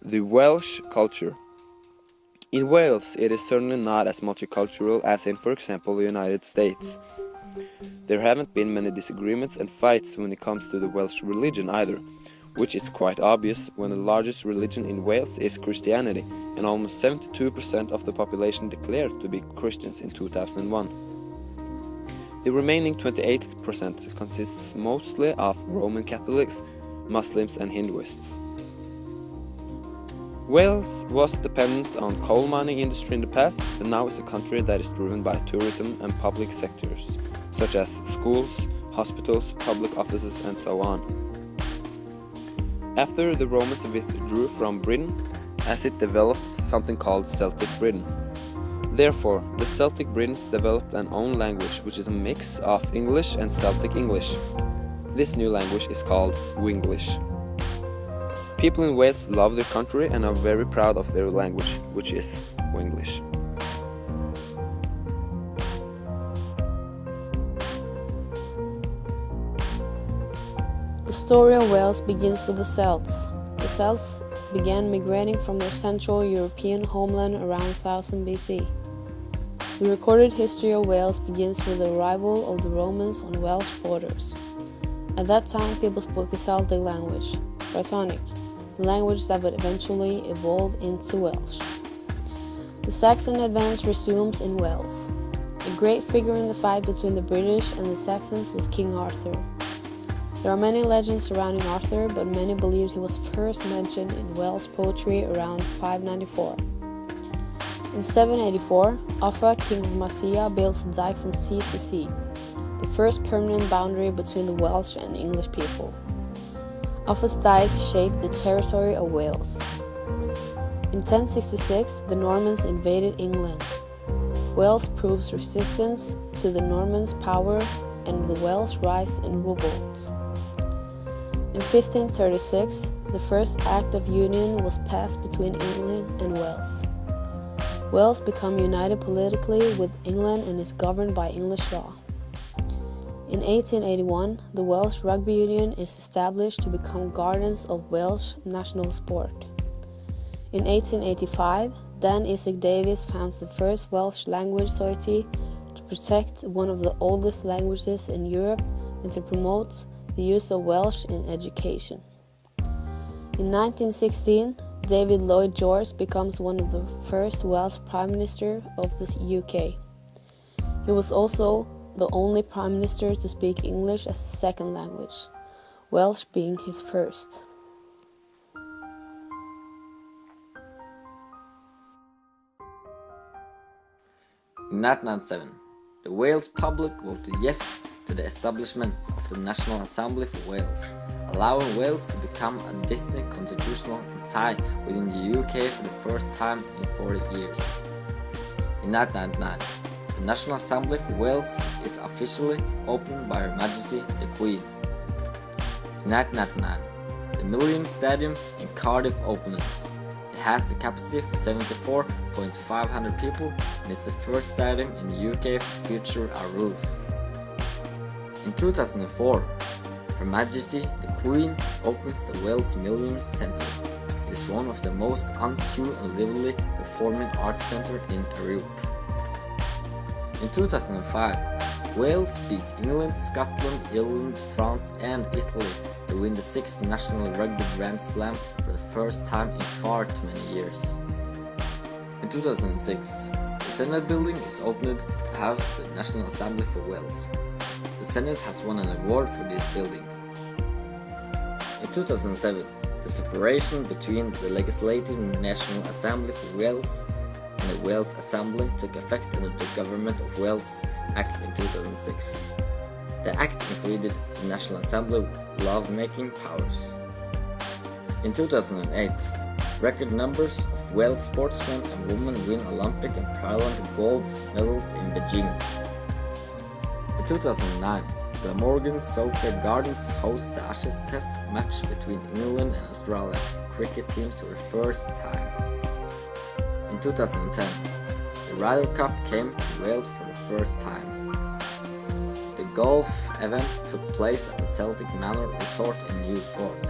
The Welsh culture. In Wales, it is certainly not as multicultural as in, for example, the United States. There haven't been many disagreements and fights when it comes to the Welsh religion either, which is quite obvious when the largest religion in Wales is Christianity, and almost 72% of the population declared to be Christians in 2001. The remaining 28% consists mostly of Roman Catholics, Muslims and Hinduists. Wales was dependent on coal mining industry in the past, but now is a country that is driven by tourism and public sectors, such as schools, hospitals, public offices and so on. After the Romans withdrew from Britain, as it developed something called Celtic Britain. Therefore, the Celtic Britons developed an own language which is a mix of English and Celtic English. This new language is called Winglish. People in Wales love their country and are very proud of their language, which is Winglish. The story of Wales begins with the Celts. The Celts began migrating from their Central European homeland around 1000 BC. The recorded history of Wales begins with the arrival of the Romans on Welsh borders. At that time, people spoke a Celtic language, Brythonic, the language that would eventually evolve into Welsh. The Saxon advance resumes in Wales. A great figure in the fight between the British and the Saxons was King Arthur. There are many legends surrounding Arthur, but many believed he was first mentioned in Welsh poetry around 594. In 784, Offa, king of Mercia, builds a dike from sea to sea, the first permanent boundary between the Welsh and English people. Offa's dike shaped the territory of Wales. In 1066, the Normans invaded England. Wales proves resistance to the Normans' power and the Welsh rise in revolt. In 1536, the first Act of Union was passed between England and Wales. Wales became united politically with England and is governed by English law. In 1881, the Welsh Rugby Union is established to become guardians of Welsh national sport. In 1885, Dan Isaac Davies founds the first Welsh Language Society to protect one of the oldest languages in Europe and to promote the use of Welsh in education. In 1916, David Lloyd George becomes one of the first Welsh Prime Minister of the UK. He was also the only Prime Minister to speak English as a second language, Welsh being his first. In 1997, the Wales public voted yes to the establishment of the National Assembly for Wales, allowing Wales to become a distinct constitutional entity within the UK for the first time in 40 years. In 1999, the National Assembly for Wales is officially opened by Her Majesty the Queen. In 1999, the Millennium Stadium in Cardiff opened. It has the capacity for 74,500 people and is the first stadium in the UK to feature a roof. In 2004, Her Majesty the Queen opens the Wales Millennium Centre. It is one of the most uncool and lively performing arts centres in Europe. In 2005, Wales beat England, Scotland, Ireland, France and Italy to win the 6th National Rugby Grand Slam for the first time in far too many years. In 2006, the Senate building is opened to house the National Assembly for Wales. The Senate has won an award for this building. In 2007, the separation between the Legislative National Assembly for Wales and the Wales Assembly took effect under the Government of Wales Act in 2006. The Act included the National Assembly law-making powers. In 2008, record numbers of Wales sportsmen and women win Olympic and Paralympic gold medals in Beijing. In 2009, Glamorgan Sophia Gardens host the Ashes Test match between England and Australia cricket teams for the first time. In 2010, the Ryder Cup came to Wales for the first time. The golf event took place at the Celtic Manor Resort in Newport.